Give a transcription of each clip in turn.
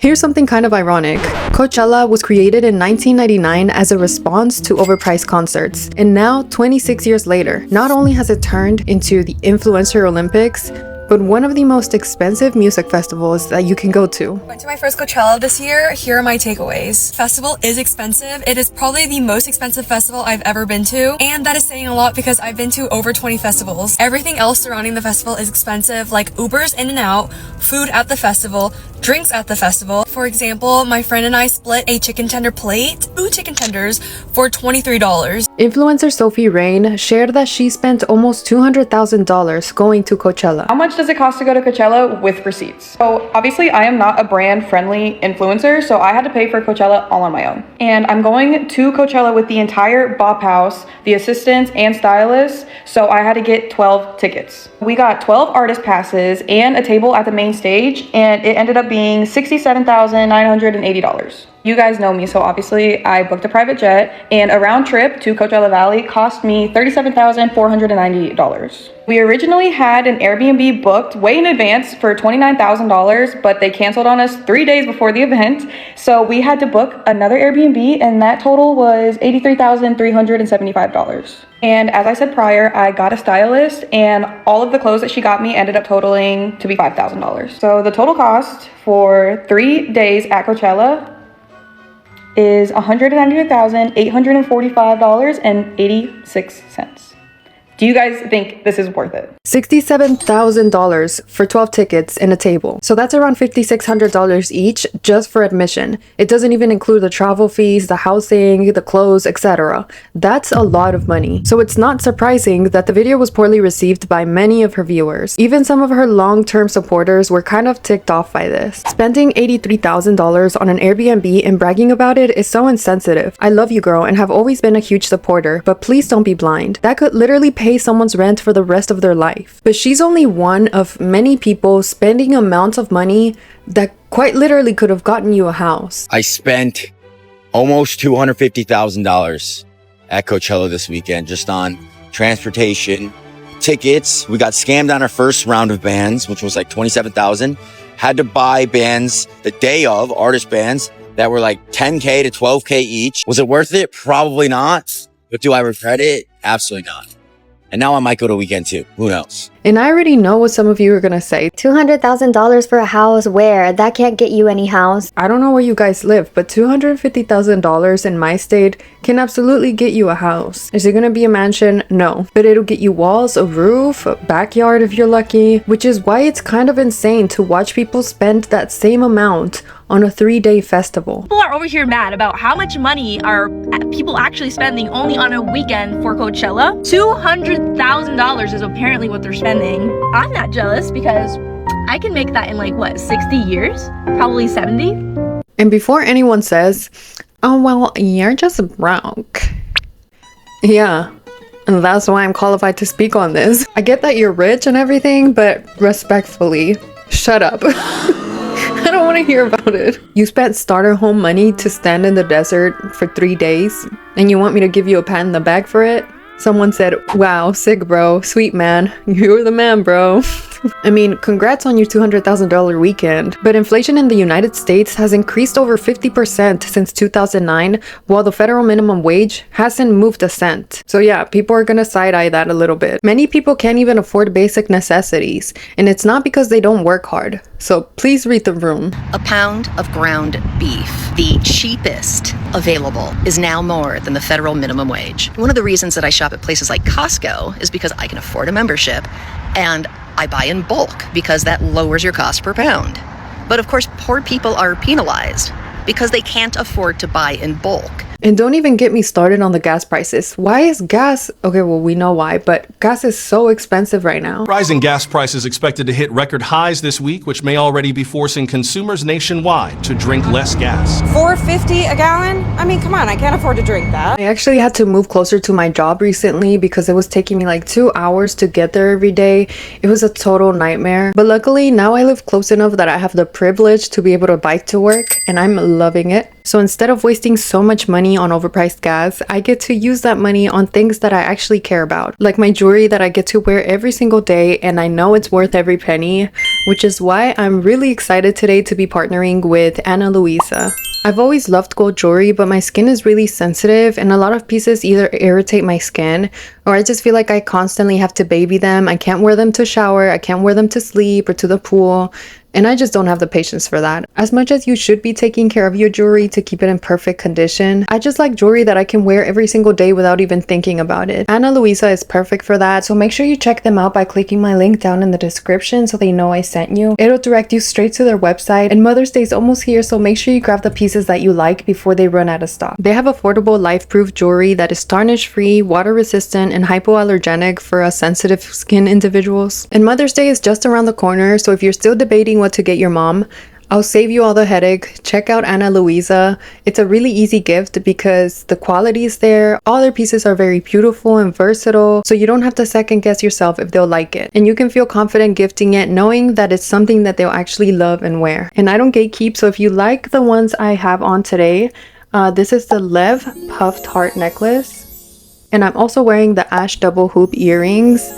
Here's something kind of ironic. Coachella was created in 1999 as a response to overpriced concerts. And now, 26 years later, not only has it turned into the influencer Olympics, but one of the most expensive music festivals that you can go to. Went to my first Coachella this year. Here are my takeaways. Festival is expensive. It is probably the most expensive festival I've ever been to. And that is saying a lot because I've been to over 20 festivals. Everything else surrounding the festival is expensive, like Ubers in and out, food at the festival, drinks at the festival. For example, my friend and I split a chicken tender plate, 2 chicken tenders, for $23. Influencer Sophie Rain shared that she spent almost $200,000 going to Coachella. How much does it cost to go to Coachella with receipts? So obviously I am not a brand friendly influencer, so I had to pay for Coachella all on my own. And I'm going to Coachella with the entire bop house, the assistants and stylists, so I had to get 12 tickets. We got 12 artist passes and a table at the main stage, and it ended up being $67,980. You guys know me, so obviously I booked a private jet, and a round trip to Coachella Valley cost me $37,498. We originally had an Airbnb booked way in advance for $29,000, but they canceled on us 3 days before the event, so we had to book another Airbnb, and that total was $83,375. And as I said prior, I got a stylist, and all of the clothes that she got me ended up totaling to be $5,000. So the total cost for 3 days at Coachella is $192,845.86. Do you guys think this is worth it? $67,000 for 12 tickets and a table. So that's around $5,600 each just for admission. It doesn't even include the travel fees, the housing, the clothes, etc. That's a lot of money. So it's not surprising that the video was poorly received by many of her viewers. Even some of her long-term supporters were kind of ticked off by this. Spending $83,000 on an Airbnb and bragging about it is so insensitive. I love you, girl, and have always been a huge supporter, but please don't be blind. That could literally pay someone's rent for the rest of their life. But she's only one of many people spending amounts of money that quite literally could have gotten you a house. I spent almost $250,000 at Coachella this weekend just on transportation, tickets. We got scammed on our first round of bands, which was like $27,000. Had to buy bands the day of, artist bands, that were like $10K to $12K each. Was it worth it? Probably not. But do I regret it? Absolutely not. And now I might go to weekend too. Who knows? And I already know what some of you are gonna say. $200,000 for a house where? That can't get you any house. I don't know where you guys live, but $250,000 in my state can absolutely get you a house. Is it gonna be a mansion? No. But it'll get you walls, a roof, a backyard if you're lucky, which is why it's kind of insane to watch people spend that same amount on a 3-day festival. People are over here mad about how much money are people actually spending only on a weekend for Coachella. $200,000 is apparently what they're spending. I'm not jealous because I can make that in like, what, 60 years? Probably 70? And before anyone says, oh, well, you're just broke. Yeah. And that's why I'm qualified to speak on this. I get that you're rich and everything, but respectfully, shut up. I don't want to hear about it. You spent starter home money to stand in the desert for 3 days, and you want me to give you a pat in the back for it? Someone said, wow, sick bro, sweet man, you're the man, bro. I mean, congrats on your $200,000 weekend, but inflation in the United States has increased over 50% since 2009, while the federal minimum wage hasn't moved a cent. So yeah, people are gonna side-eye that a little bit. Many people can't even afford basic necessities, and it's not because they don't work hard. So please read the room. A pound of ground beef, the cheapest available, is now more than the federal minimum wage. One of the reasons that I shop at places like Costco is because I can afford a membership, and I buy in bulk because that lowers your cost per pound. But of course, poor people are penalized because they can't afford to buy in bulk. And don't even get me started on the gas prices. Why is gas... Okay, well, we know why, but gas is so expensive right now. Rising gas prices expected to hit record highs this week, which may already be forcing consumers nationwide to drink less gas. $4.50 a gallon? I mean, come on, I can't afford to drink that. I actually had to move closer to my job recently because it was taking me like 2 hours to get there every day. It was a total nightmare. But luckily, now I live close enough that I have the privilege to be able to bike to work, and I'm loving it. So instead of wasting so much money on overpriced gas, I get to use that money on things that I actually care about, like my jewelry that I get to wear every single day, and I know it's worth every penny, which is why I'm really excited today to be partnering with Ana Luisa. I've always loved gold jewelry, but my skin is really sensitive and a lot of pieces either irritate my skin or I just feel like I constantly have to baby them. I can't wear them to shower, I can't wear them to sleep or to the pool. And I just don't have the patience for that. As much as you should be taking care of your jewelry to keep it in perfect condition, I just like jewelry that I can wear every single day without even thinking about it. Ana Luisa is perfect for that, so make sure you check them out by clicking my link down in the description so they know I sent you. It'll direct you straight to their website, and Mother's Day is almost here, so make sure you grab the pieces that you like before they run out of stock. They have affordable life-proof jewelry that is tarnish-free, water-resistant, and hypoallergenic for us sensitive skin individuals. And Mother's Day is just around the corner, so if you're still debating what to get your mom, I'll save you all the headache. Check out Ana Luisa. It's a really easy gift because the quality is there. All their pieces are very beautiful and versatile, so you don't have to second guess yourself if they'll like it. And you can feel confident gifting it knowing that it's something that they'll actually love and wear. And I don't gatekeep, so if you like the ones I have on today, this is the Lev Puffed Heart Necklace. And I'm also wearing the Ash Double Hoop earrings.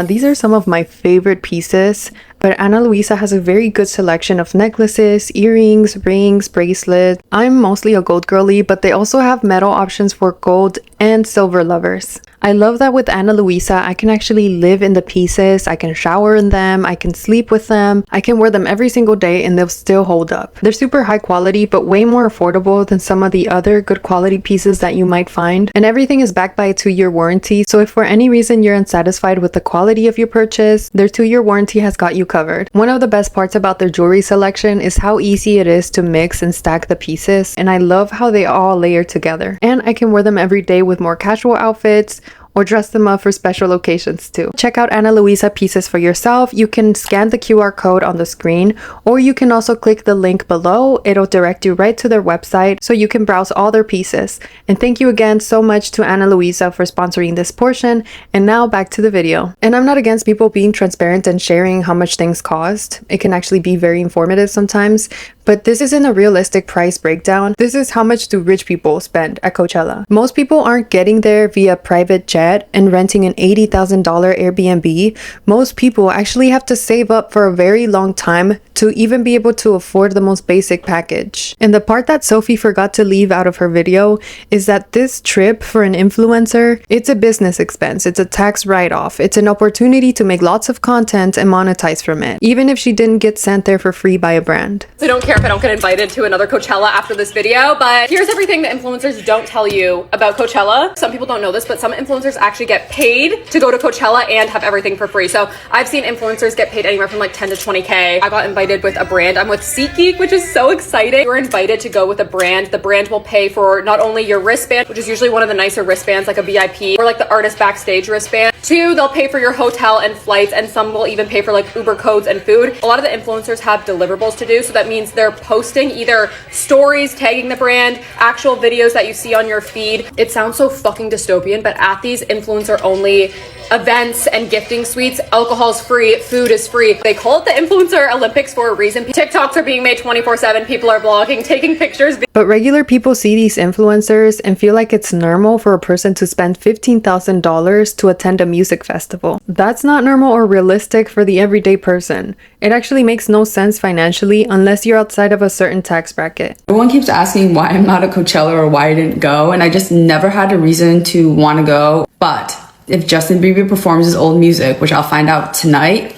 These are some of my favorite pieces, but Ana Luisa has a very good selection of necklaces, earrings, rings, bracelets. I'm mostly a gold girly, but they also have metal options for gold and silver lovers. I love that with Ana Luisa, I can actually live in the pieces, I can shower in them, I can sleep with them, I can wear them every single day and they'll still hold up. They're super high quality, but way more affordable than some of the other good quality pieces that you might find. And everything is backed by a 2-year warranty, so if for any reason you're unsatisfied with the quality of your purchase, their 2-year warranty has got you covered. One of the best parts about their jewelry selection is how easy it is to mix and stack the pieces, and I love how they all layer together. And I can wear them every day with more casual outfits or dress them up for special occasions too. Check out Ana Luisa pieces for yourself. You can scan the QR code on the screen, or you can also click the link below. It'll direct you right to their website so you can browse all their pieces. And thank you again so much to Ana Luisa for sponsoring this portion. And now back to the video. And I'm not against people being transparent and sharing how much things cost. It can actually be very informative sometimes, but this isn't a realistic price breakdown. This is how much do rich people spend at Coachella. Most people aren't getting there via private jet and renting an $80,000 Airbnb. Most people actually have to save up for a very long time to even be able to afford the most basic package. And the part that Sophie forgot to leave out of her video is that this trip for an influencer, it's a business expense, it's a tax write-off, it's an opportunity to make lots of content and monetize from it, even if she didn't get sent there for free by a brand. So I don't care if I don't get invited to another Coachella after this video, but here's everything that influencers don't tell you about Coachella. Some people don't know this, but some influencers actually get paid to go to Coachella and have everything for free. So I've seen influencers get paid anywhere from like 10 to 20K. I got invited with a brand. I'm with SeatGeek, which is so exciting. You're invited to go with a brand. The brand will pay for not only your wristband, which is usually one of the nicer wristbands, like a VIP, or like the artist backstage wristband. 2, they'll pay for your hotel and flights, and some will even pay for like Uber codes and food. A lot of the influencers have deliverables to do, so that means they're posting either stories tagging the brand, actual videos that you see on your feed. It sounds so fucking dystopian, but at these influencer only events and gifting suites, alcohol's free, food is free. They call it the Influencer Olympics for a reason. TikToks are being made 24/7, people are vlogging, taking pictures. But regular people see these influencers and feel like it's normal for a person to spend $15,000 to attend a music festival. That's not normal or realistic for the everyday person. It actually makes no sense financially unless you're outside of a certain tax bracket. Everyone keeps asking why I'm not at Coachella or why I didn't go, and I just never had a reason to want to go. But if Justin Bieber performs his old music, which I'll find out tonight,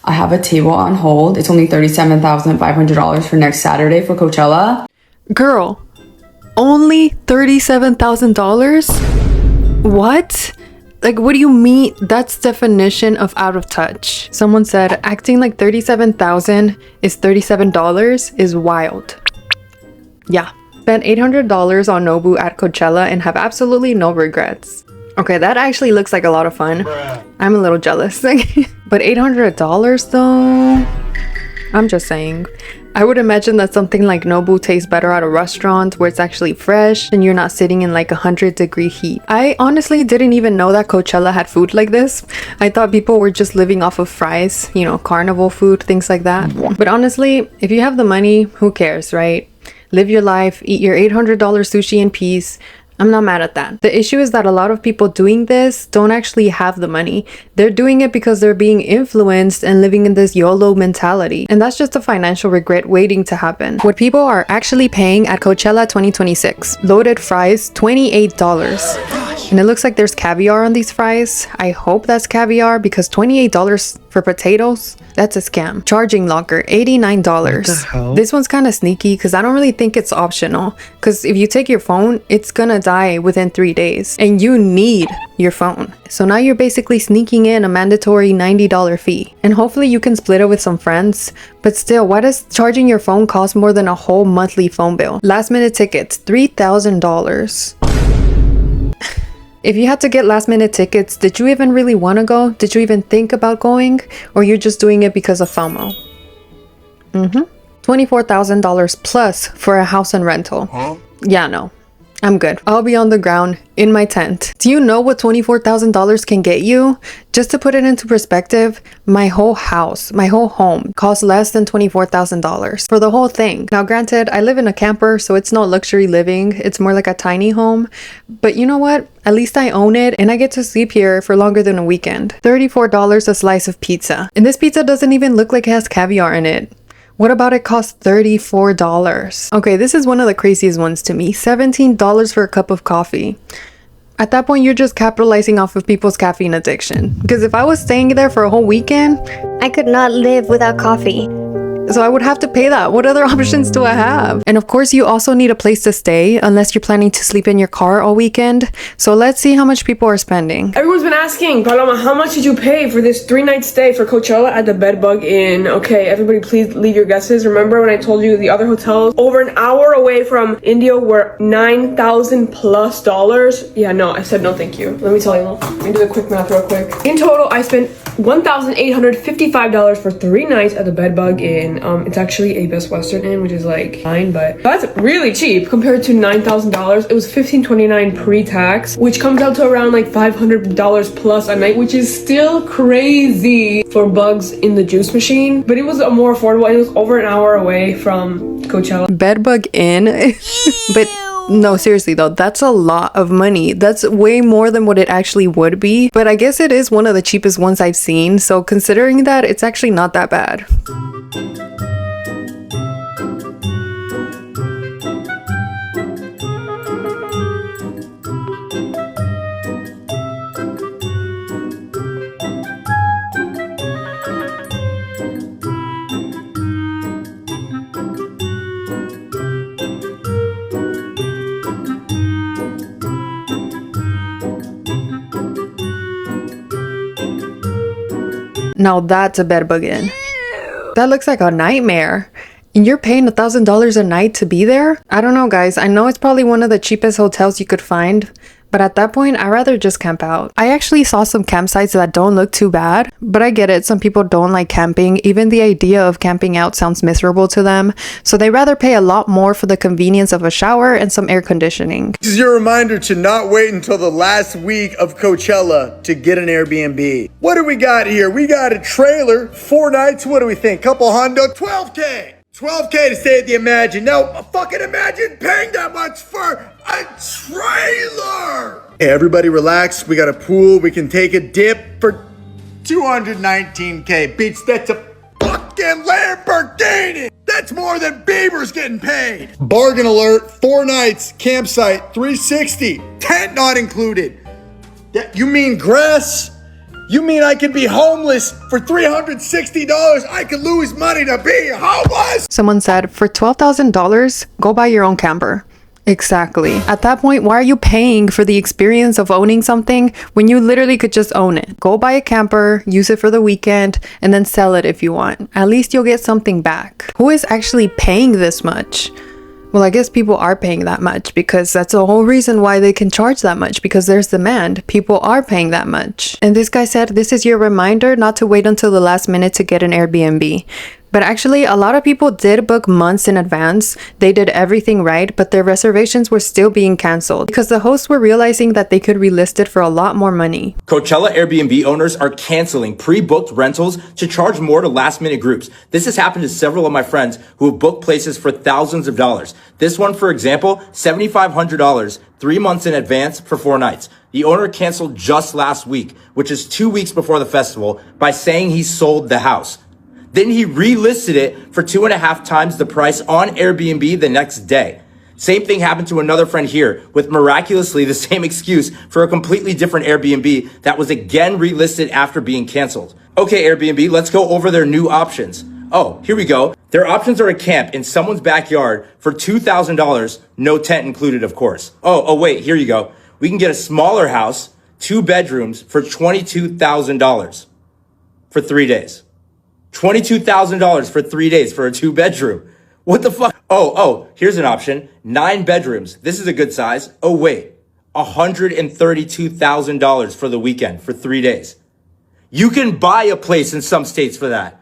I have a table on hold. It's only $37,500 for next Saturday for Coachella. Girl, only $37,000? What? Like, what do you mean? That's definition of out of touch. Someone said acting like $37,000 is $37 is wild. Yeah. Spent $800 on Nobu at Coachella and have absolutely no regrets. Okay, that actually looks like a lot of fun. I'm a little jealous. But $800 though? I'm just saying. I would imagine that something like Nobu tastes better at a restaurant where it's actually fresh and you're not sitting in like 100-degree heat. I honestly didn't even know that Coachella had food like this. I thought people were just living off of fries, you know, carnival food, things like that. But honestly, if you have the money, who cares, right? Live your life, eat your $800 sushi in peace, I'm not mad at that. The issue is that a lot of people doing this don't actually have the money. They're doing it because they're being influenced and living in this YOLO mentality. And that's just a financial regret waiting to happen. What people are actually paying at Coachella 2026. Loaded fries, $28. And it looks like there's caviar on these fries. I hope that's caviar because $28 for potatoes, that's a scam. Charging locker, $89. This one's kind of sneaky because I don't really think it's optional. Because if you take your phone, it's gonna die within 3 days. And you need your phone. So now you're basically sneaking in a mandatory $90 fee. And hopefully you can split it with some friends. But still, why does charging your phone cost more than a whole monthly phone bill? Last minute tickets, $3,000. If you had to get last minute tickets, did you even really want to go? Did you even think about going? Or you're just doing it because of FOMO? $24,000 plus for a house and rental. Yeah, no. I'm good. I'll be on the ground in my tent. Do you know what $24,000 can get you? Just to put it into perspective, my whole house, my whole home costs less than $24,000 for the whole thing. Now, granted, I live in a camper, so it's not luxury living. It's more like a tiny home. But you know what? At least I own it and I get to sleep here for longer than a weekend. $34 a slice of pizza. And this pizza doesn't even look like it has caviar in it. What about it costs $34? Okay, this is one of the craziest ones to me. $17 for a cup of coffee. At that point, you're just capitalizing off of people's caffeine addiction. Because if I was staying there for a whole weekend, I could not live without coffee. so I would have to pay that. What other options do I have? And of course, you also need a place to stay unless you're planning to sleep in your car all weekend. So let's see how much people are spending. Everyone's been asking, Paloma, how much did you pay for this 3-night stay for Coachella at the Bedbug Inn? Okay, everybody please leave your guesses. Remember when I told you the other hotels over an hour away from India were $9,000 plus? Yeah, no, I said no thank you. Let me tell you, let me do the quick math real quick. In total, I spent $1,855 for 3 nights at the Bedbug Inn. It's actually a Best Western Inn, which is like fine, but that's really cheap compared to $9,000. It was $1,529 pre-tax, which comes out to around like $500 plus a night, which is still crazy for bugs in the juice machine. But it was a more affordable, and it was over an hour away from Coachella. Bedbug Inn, but. No, seriously though, that's a lot of money. That's way more than what it actually would be. But I guess it is one of the cheapest ones I've seen. So considering that, it's actually not that bad. Now that's a Bedbug Inn. That looks like a nightmare. And you're paying $1,000 a night to be there? I don't know, guys. I know it's probably one of the cheapest hotels you could find, but at that point, I'd rather just camp out. I actually saw some campsites that don't look too bad, but I get it. Some people don't like camping. Even the idea of camping out sounds miserable to them. So they rather pay a lot more for the convenience of a shower and some air conditioning. This is your reminder to not wait until the last week of Coachella to get an Airbnb. What do we got here? We got a trailer, 4 nights. What do we think? Couple hundo, $12K. $12K to stay at the Imagine. Now, fucking imagine paying that much for a trailer. Hey, everybody relax. We got a pool. We can take a dip for $219K. Bitch, that's a fucking Lamborghini. That's more than Bieber's getting paid. Bargain alert, 4 nights, campsite, $360. Tent not included. You mean grass? You mean I could be homeless for $360? I could lose money to be homeless? Someone said, for $12,000, go buy your own camper. Exactly. At that point, why are you paying for the experience of owning something when you literally could just own it? Go buy a camper, use it for the weekend, and then sell it if you want. At least you'll get something back. Who is actually paying this much? Well, I guess people are paying that much because that's the whole reason why they can charge that much, because there's demand. People are paying that much. And this guy said, this is your reminder not to wait until the last minute to get an Airbnb. But actually, a lot of people did book months in advance. They did everything right, but their reservations were still being canceled because the hosts were realizing that they could relist it for a lot more money. Coachella Airbnb owners are canceling pre-booked rentals to charge more to last-minute groups. This has happened to several of my friends who have booked places for thousands of dollars. This one, for example, $7,500, 3 months in advance for 4 nights. The owner canceled just last week, which is 2 weeks before the festival, by saying he sold the house. Then he relisted it for 2.5 times the price on Airbnb the next day. Same thing happened to another friend here with miraculously the same excuse for a completely different Airbnb that was again relisted after being canceled. Okay, Airbnb, let's go over their new options. Oh, here we go. Their options are a camp in someone's backyard for $2,000, no tent included, of course. Oh, wait, here you go. We can get a smaller house, 2 bedrooms for $22,000 for 3 days. $22,000 for 3 days for a 2-bedroom. What the fuck? Oh, here's an option. 9 bedrooms. This is a good size. Oh, wait. $132,000 for the weekend for 3 days. You can buy a place in some states for that.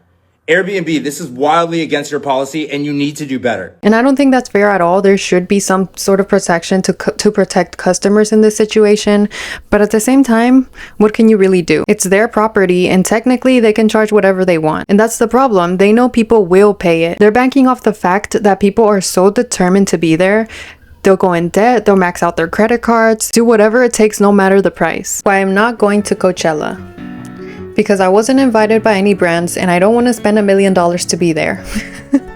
Airbnb, this is wildly against your policy and you need to do better. And I don't think that's fair at all. There should be some sort of protection to protect customers in this situation. But at the same time, what can you really do? It's their property and technically they can charge whatever they want. And that's the problem. They know people will pay it. They're banking off the fact that people are so determined to be there. They'll go in debt, they'll max out their credit cards, do whatever it takes no matter the price. Why I'm not going to Coachella. Because I wasn't invited by any brands and I don't want to spend $1 million to be there.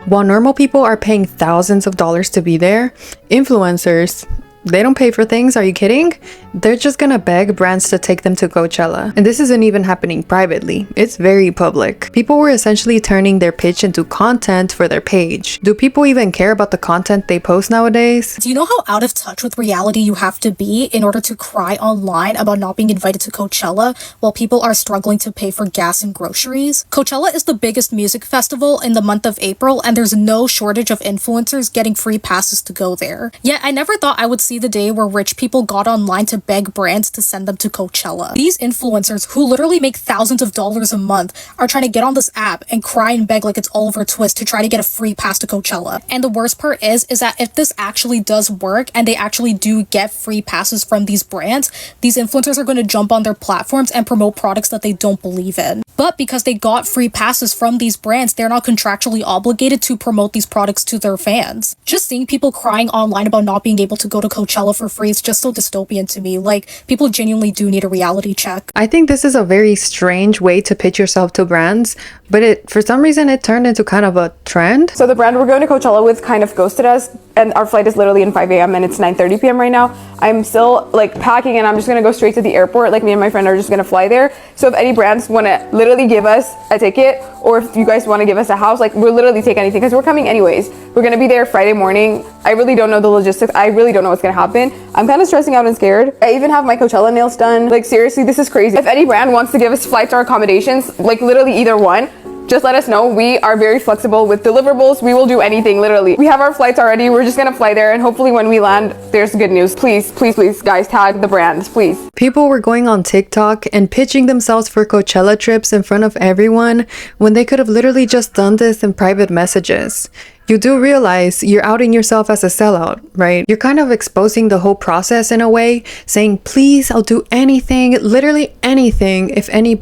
While normal people are paying thousands of dollars to be there, influencers, they don't pay for things, are you kidding? They're just gonna beg brands to take them to Coachella. And this isn't even happening privately, it's very public. People were essentially turning their pitch into content for their page. Do people even care about the content they post nowadays? Do you know how out of touch with reality you have to be in order to cry online about not being invited to Coachella while people are struggling to pay for gas and groceries? Coachella is the biggest music festival in the month of April and there's no shortage of influencers getting free passes to go there. Yet I never thought I would see the day where rich people got online to beg brands to send them to Coachella. These influencers, who literally make thousands of dollars a month, are trying to get on this app and cry and beg like it's Oliver Twist to try to get a free pass to Coachella. And the worst part is that if this actually does work and they actually do get free passes from these brands, these influencers are going to jump on their platforms and promote products that they don't believe in. But because they got free passes from these brands, they're not contractually obligated to promote these products to their fans. Just seeing people crying online about not being able to go to Coachella for free is just so dystopian to me. Like, people genuinely do need a reality check. I think this is a very strange way to pitch yourself to brands, but for some reason it turned into kind of a trend. So the brand we're going to Coachella with kind of ghosted us, and our flight is literally in 5 a.m. and it's 9:30 p.m. right now. I'm still like packing and I'm just gonna go straight to the airport. Like, me and my friend are just gonna fly there. So if any brands want to literally give us a ticket, or if you guys want to give us a house, like, we'll literally take anything because we're coming anyways. We're gonna be there Friday morning. I really don't know the logistics. I really don't know what's gonna happen. I'm kind of stressing out and scared. I even have my Coachella nails done. Like, seriously, this is crazy. If any brand wants to give us flights or accommodations, like literally either one, just let us know. We are very flexible with deliverables. We will do anything, literally. We have our flights already. We're just gonna fly there, and hopefully when we land, there's good news. Please, please, please, guys, tag the brands, please. People were going on TikTok and pitching themselves for Coachella trips in front of everyone when they could have literally just done this in private messages. You do realize you're outing yourself as a sellout, right? You're kind of exposing the whole process in a way, saying, please, I'll do anything, literally anything, if any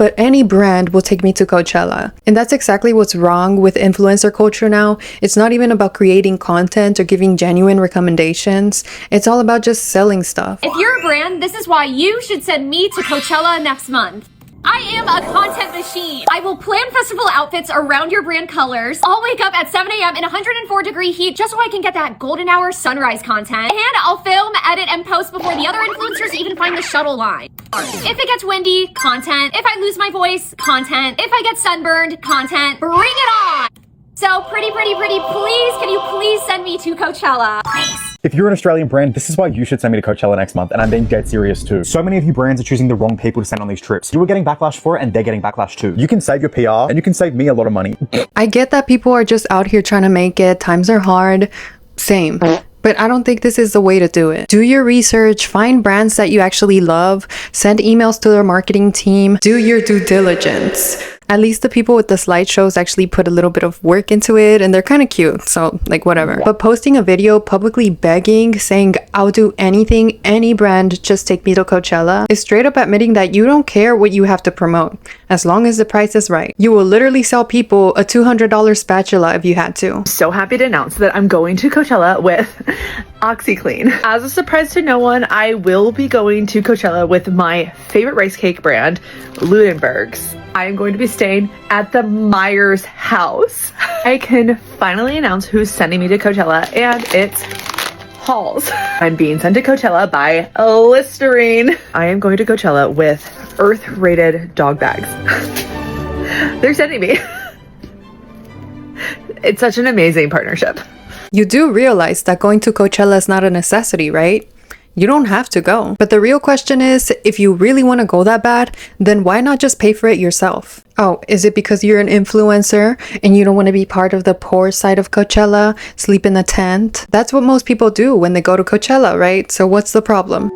brand will take me to Coachella. And that's exactly what's wrong with influencer culture now. It's not even about creating content or giving genuine recommendations. It's all about just selling stuff. If you're a brand, this is why you should send me to Coachella next month. I am a content machine. I will plan festival outfits around your brand colors. I'll wake up at 7 a.m. in 104-degree heat just so I can get that golden hour sunrise content. And I'll film, edit, and post before the other influencers even find the shuttle line. If it gets windy, content. If I lose my voice, content. If I get sunburned, content. Bring it on! So pretty, please, can you please send me to Coachella? Please. If you're an Australian brand, this is why you should send me to Coachella next month, and I'm being dead serious too. So many of you brands are choosing the wrong people to send on these trips. You are getting backlash for it, and they're getting backlash too. You can save your PR, and you can save me a lot of money. I get that people are just out here trying to make it. Times are hard. Same. But I don't think this is the way to do it. Do your research, find brands that you actually love, send emails to their marketing team, do your due diligence. At least the people with the slideshows actually put a little bit of work into it and they're kind of cute, so like whatever. But posting a video publicly begging, saying I'll do anything, any brand, just take me to Coachella is straight up admitting that you don't care what you have to promote, as long as the price is right. You will literally sell people a $200 spatula if you had to. So happy to announce that I'm going to Coachella with OxyClean. As a surprise to no one, I will be going to Coachella with my favorite rice cake brand, Ludenberg's. I am going to be staying at the Myers house. I can finally announce who's sending me to Coachella, and it's Halls. I'm being sent to Coachella by Listerine. I am going to Coachella with Earth-rated dog bags. They're sending me. It's such an amazing partnership. You do realize that going to Coachella is not a necessity, right? You don't have to go. But the real question is, if you really want to go that bad, then why not just pay for it yourself? Oh, is it because you're an influencer and you don't want to be part of the poor side of Coachella, sleep in a tent? That's what most people do when they go to Coachella, right? So what's the problem?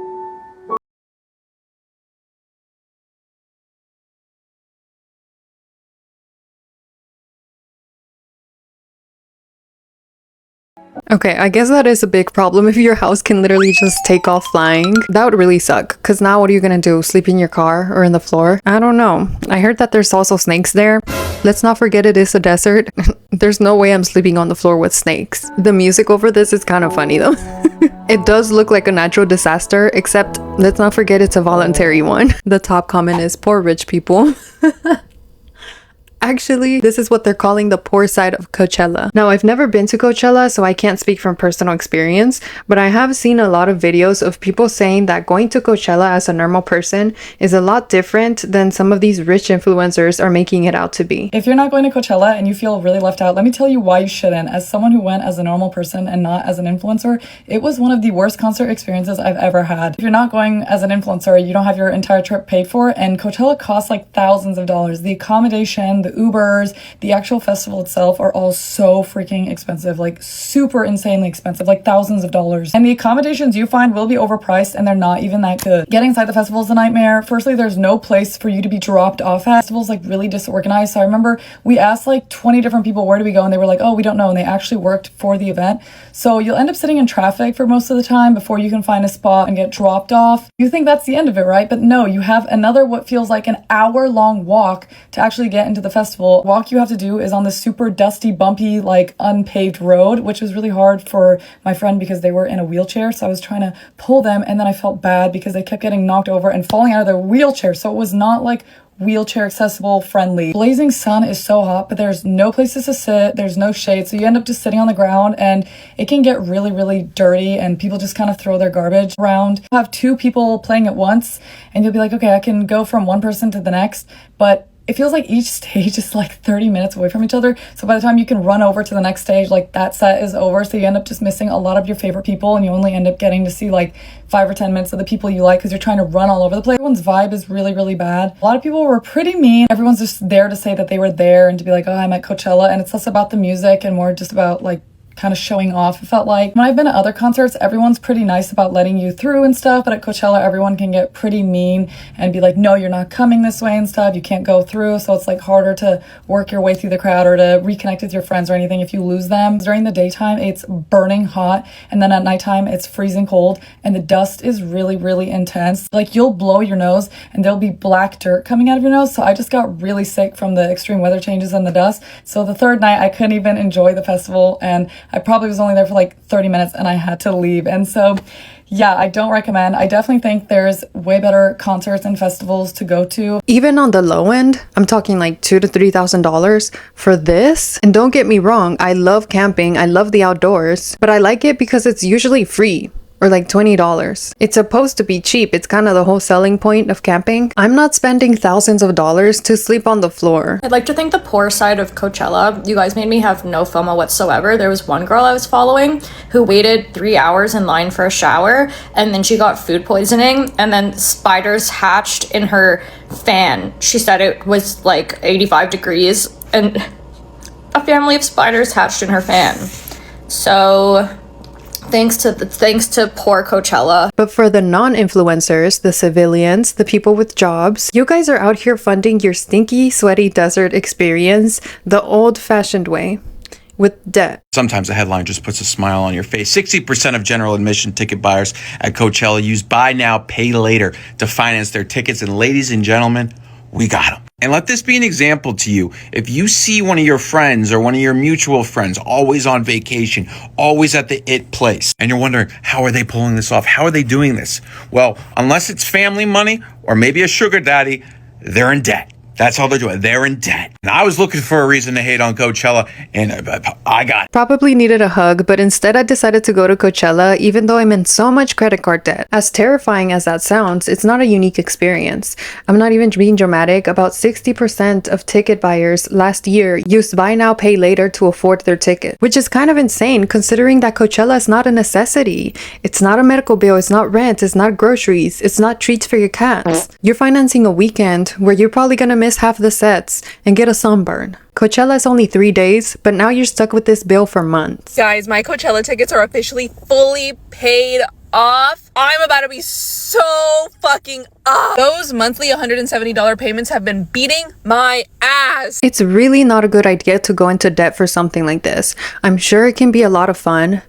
Okay, I guess that is a big problem if your house can literally just take off flying. That would really suck, because now what are you gonna do? Sleep in your car or in the floor? I don't know. I heard that there's also snakes there. Let's not forget it is a desert. There's no way I'm sleeping on the floor with snakes. The music over this is kind of funny though. It does look like a natural disaster, except let's not forget it's a voluntary one. The top comment is poor rich people. Actually, this is what they're calling the poor side of Coachella. Now, I've never been to Coachella, so I can't speak from personal experience, but I have seen a lot of videos of people saying that going to Coachella as a normal person is a lot different than some of these rich influencers are making it out to be. If you're not going to Coachella and you feel really left out, let me tell you why you shouldn't. As someone who went as a normal person and not as an influencer, it was one of the worst concert experiences I've ever had. If you're not going as an influencer, you don't have your entire trip paid for, and Coachella costs like thousands of dollars. The accommodation, the Ubers, the actual festival itself are all so freaking expensive, like super insanely expensive, like thousands of dollars. And the accommodations you find will be overpriced and they're not even that good. Getting inside the festival is a nightmare. Firstly, there's no place for you to be dropped off at. Festival's like really disorganized. So I remember we asked like 20 different people where do we go, and they were like, oh, we don't know. And they actually worked for the event. So you'll end up sitting in traffic for most of the time before you can find a spot and get dropped off. You think that's the end of it, right? But no, you have another what feels like an hour-long walk to actually get into the festival. Walk you have to do is on this super dusty, bumpy, like unpaved road, which was really hard for my friend because they were in a wheelchair. So I was trying to pull them, and then I felt bad because they kept getting knocked over and falling out of their wheelchair. So it was not like wheelchair accessible friendly. Blazing sun is so hot, but there's no places to sit, there's no shade, so you end up just sitting on the ground, and it can get really, really dirty, and people just kind of throw their garbage around. You have two people playing at once, and you'll be like, okay, I can go from one person to the next, but it feels like each stage is like 30 minutes away from each other. So by the time you can run over to the next stage, like that set is over. So you end up just missing a lot of your favorite people, and you only end up getting to see like 5 or 10 minutes of the people you like because you're trying to run all over the place. Everyone's vibe is really, really bad. A lot of people were pretty mean. Everyone's just there to say that they were there and to be like, oh, I'm at Coachella. And it's less about the music and more just about like kind of showing off, it felt like. When I've been to other concerts, everyone's pretty nice about letting you through and stuff, but at Coachella, everyone can get pretty mean and be like, no, you're not coming this way and stuff, you can't go through, so it's like harder to work your way through the crowd or to reconnect with your friends or anything if you lose them. During the daytime, it's burning hot, and then at nighttime, it's freezing cold, and the dust is really, really intense. Like, you'll blow your nose, and there'll be black dirt coming out of your nose, so I just got really sick from the extreme weather changes and the dust. So the third night, I couldn't even enjoy the festival, and I probably was only there for like 30 minutes and I had to leave. And so, yeah, I don't recommend. I definitely think there's way better concerts and festivals to go to. Even on the low end, I'm talking like $2,000 to $3,000 for this. And don't get me wrong, I love camping, I love the outdoors, but I like it because it's usually free. Or like $20. It's supposed to be cheap. It's kind of the whole selling point of camping. I'm not spending thousands of dollars to sleep on the floor. I'd like to thank the poor side of Coachella. You guys made me have no FOMO whatsoever. There was one girl I was following who waited 3 hours in line for a shower, and then she got food poisoning, and then spiders hatched in her fan. She said it was like 85 degrees, and a family of spiders hatched in her fan. So Thanks to poor Coachella. But for the non-influencers, the civilians, the people with jobs, you guys are out here funding your stinky, sweaty desert experience the old-fashioned way, with debt. Sometimes a headline just puts a smile on your face. 60% of general admission ticket buyers at Coachella use buy now, pay later to finance their tickets. And ladies and gentlemen, we got them. And let this be an example to you. If you see one of your friends or one of your mutual friends always on vacation, always at the it place, and you're wondering, how are they pulling this off? How are they doing this? Well, unless it's family money or maybe a sugar daddy, they're in debt. That's how they're doing. They're in debt. And I was looking for a reason to hate on Coachella, and I got it. Probably needed a hug, but instead I decided to go to Coachella even though I'm in so much credit card debt. As terrifying as that sounds, it's not a unique experience. I'm not even being dramatic. About 60% of ticket buyers last year used buy now, pay later to afford their ticket, which is kind of insane considering that Coachella is not a necessity. It's not a medical bill, it's not rent, it's not groceries, it's not treats for your cats. You're financing a weekend where you're probably gonna miss half the sets and get a sunburn. Coachella is only 3 days, but now you're stuck with this bill for months. Guys, my Coachella tickets are officially fully paid off. I'm about to be so fucking up. Those monthly $170 payments have been beating my ass. It's really not a good idea to go into debt for something like this. I'm sure it can be a lot of fun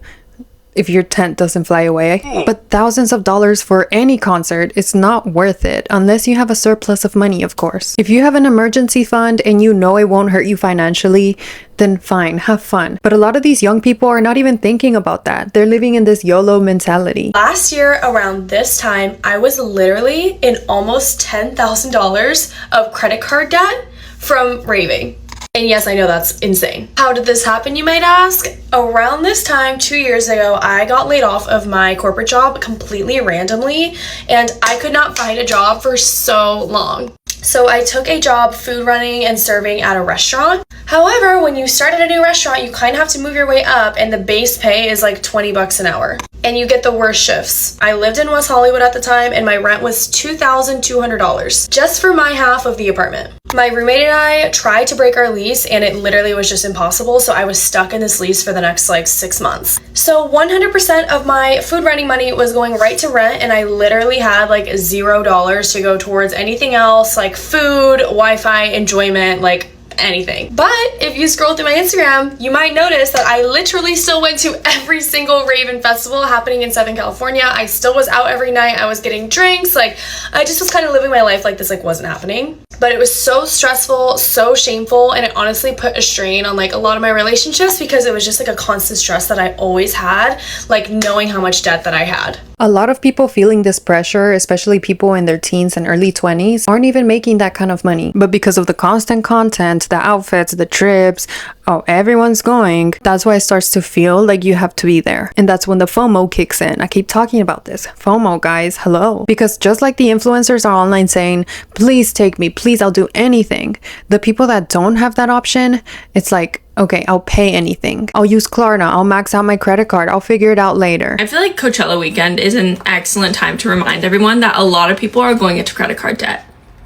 if your tent doesn't fly away, but thousands of dollars for any concert is not worth it unless you have a surplus of money, of course. If you have an emergency fund and you know it won't hurt you financially, then fine, have fun. But a lot of these young people are not even thinking about that. They're living in this YOLO mentality. Last year around this time, I was literally in almost $10,000 of credit card debt from raving. And yes, I know that's insane. How did this happen, you might ask? Around this time, 2 years ago, I got laid off of my corporate job completely randomly, and I could not find a job for so long. So I took a job food running and serving at a restaurant. However, when you start at a new restaurant, you kind of have to move your way up, and the base pay is like 20 bucks an hour. And you get the worst shifts. I lived in West Hollywood at the time, and my rent was $2,200 just for my half of the apartment. My roommate and I tried to break our lease, and it literally was just impossible, so I was stuck in this lease for the next like 6 months. So 100% of my food renting money was going right to rent, and I literally had like $0 to go towards anything else, like food, Wi-Fi, enjoyment, like anything. But if you scroll through my Instagram, you might notice that I literally still went to every single Raven festival happening in Southern California. I still was out every night. I was getting drinks. Like, I just was kind of living my life like this like wasn't happening. But it was so stressful, so shameful, and it honestly put a strain on like a lot of my relationships because it was just like a constant stress that I always had, like knowing how much debt that I had. A lot of people feeling this pressure, especially people in their teens and early 20s, aren't even making that kind of money. But because of the constant content, the outfits, the trips, oh, everyone's going, that's why it starts to feel like you have to be there. And that's when the FOMO kicks in. I keep talking about this. FOMO, guys, hello. Because just like the influencers are online saying, please take me, please, I'll do anything. The people that don't have that option, it's like, okay, I'll pay anything. I'll use Klarna. I'll max out my credit card. I'll figure it out later. I feel like Coachella weekend is an excellent time to remind everyone that a lot of people are going into credit card debt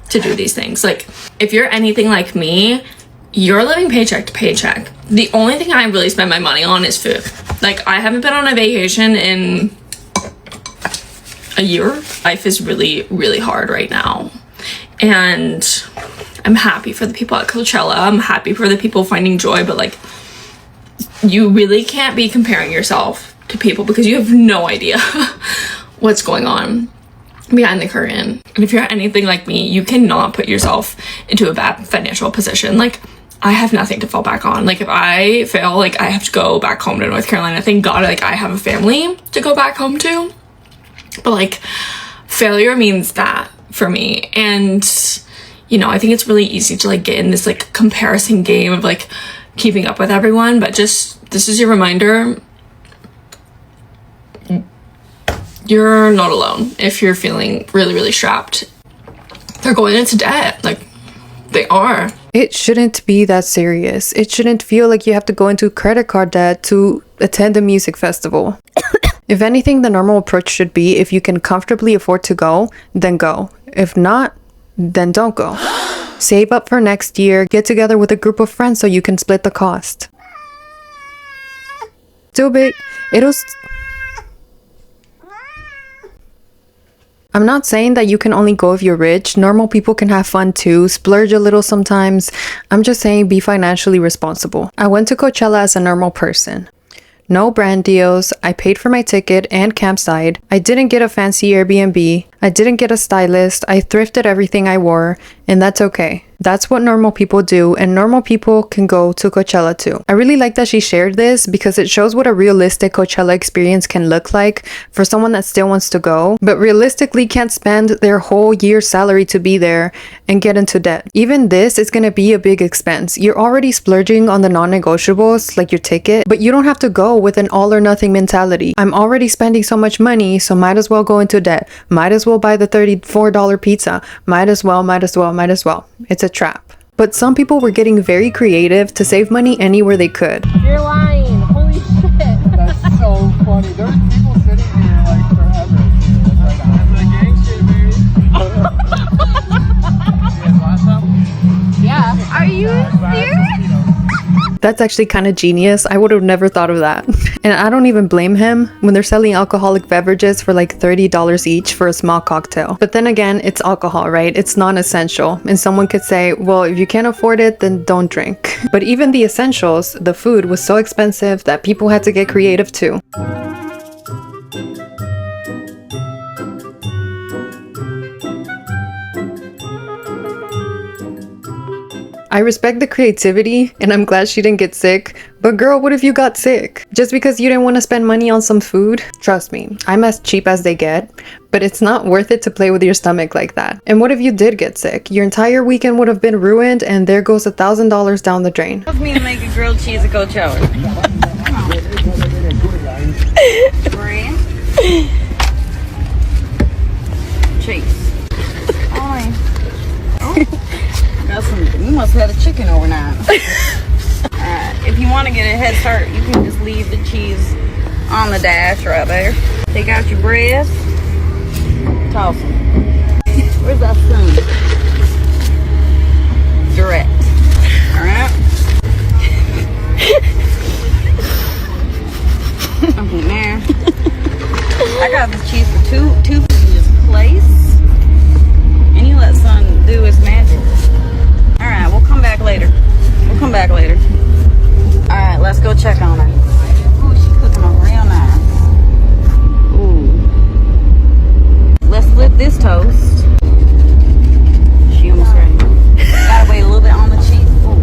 to do these things. Like, if you're anything like me, you're living paycheck to paycheck. The only thing I really spend my money on is food. Like, I haven't been on a vacation in a year. Life is really, really hard right now. And I'm happy for the people at Coachella. I'm happy for the people finding joy, but like, you really can't be comparing yourself to people because you have no idea what's going on behind the curtain. And if you're anything like me, you cannot put yourself into a bad financial position. Like, I have nothing to fall back on. Like, if I fail, like, I have to go back home to North Carolina. Thank God, like, I have a family to go back home to. But like, failure means that for me. And you know, I think it's really easy to like get in this like comparison game of like keeping up with everyone, but just this is your reminder, you're not alone if you're feeling really, really strapped. They're going into debt, like they are. It shouldn't be that serious. It shouldn't feel like you have to go into credit card debt to attend a music festival. If anything, the normal approach should be if you can comfortably afford to go, then go. If not, then don't go. Save up for next year, get together with a group of friends so you can split the cost. Too big. I'm not saying that you can only go if you're rich. Normal people can have fun too, splurge a little sometimes. I'm just saying be financially responsible. I went to Coachella as a normal person. No brand deals, I paid for my ticket and campsite, I didn't get a fancy Airbnb, I didn't get a stylist, I thrifted everything I wore, and that's okay. That's what normal people do, and normal people can go to Coachella too. I really like that she shared this because it shows what a realistic Coachella experience can look like for someone that still wants to go, but realistically can't spend their whole year's salary to be there and get into debt. Even this is gonna be a big expense. You're already splurging on the non-negotiables, like your ticket, but you don't have to go with an all or nothing mentality. I'm already spending so much money, so might as well go into debt. Might as well buy the $34 pizza. Might as well. It's a trap. But some people were getting very creative to save money anywhere they could. You're lying. Holy shit. That's so funny. There's people sitting here like forever. It's like, I'm the gang shit, baby. Yeah. Are you serious? That's actually kind of genius. I would have never thought of that. And I don't even blame him when they're selling alcoholic beverages for like $30 each for a small cocktail. But then again, it's alcohol, right? It's non-essential. And someone could say, well, if you can't afford it, then don't drink. But even the essentials, the food was so expensive that people had to get creative too. I respect the creativity and I'm glad she didn't get sick, but girl, what if you got sick? Just because you didn't want to spend money on some food? Trust me, I'm as cheap as they get, but it's not worth it to play with your stomach like that. And what if you did get sick? Your entire weekend would have been ruined and there goes $1,000 down the drain. Help me to make a grilled cheese at Coachella. Brand. Cheese. We must have had a chicken overnight. Alright, if you want to get a head start, you can just leave the cheese on the dash right there. Take out your breast. Toss them. Where's that spoon? Direct. Alright. Something there. I got the cheese for two just place. And you let son do his magic. Alright, we'll come back later. Alright, let's go check on her. Ooh, she's cooking them real nice. Ooh. Let's flip this toast. She almost ready. Gotta wait a little bit on the cheese. Ooh.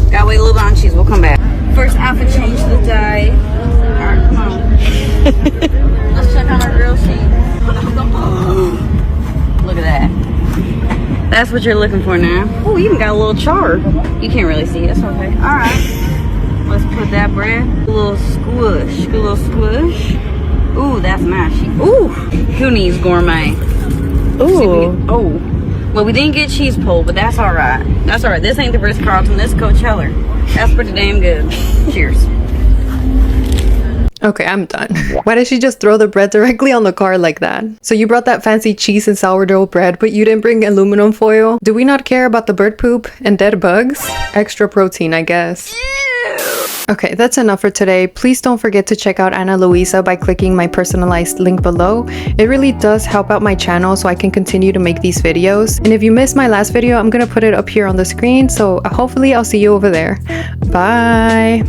Gotta wait a little bit on cheese. We'll come back. First outfit change to the day. Alright, come on. Let's check on our grilled cheese. Look at that. That's what you're looking for now. Oh, you even got a little char. You can't really see it. That's okay. All right. Let's put that bread. A little squish. A little squish. Ooh, that's nice. Ooh, who needs gourmet? Ooh. Oh. Well, we didn't get cheese pulled, but that's all right. That's all right. This ain't the Ritz-Carlton. This is Coachella. That's pretty damn good. Cheers. Okay, I'm done. Why did she just throw the bread directly on the car like that? So you brought that fancy cheese and sourdough bread, but you didn't bring aluminum foil? Do we not care about the bird poop and dead bugs? Extra protein, I guess. Okay, that's enough for today. Please don't forget to check out Ana Luisa by clicking my personalized link below. It really does help out my channel so I can continue to make these videos. And if you missed my last video, I'm gonna put it up here on the screen, so hopefully I'll see you over there. Bye!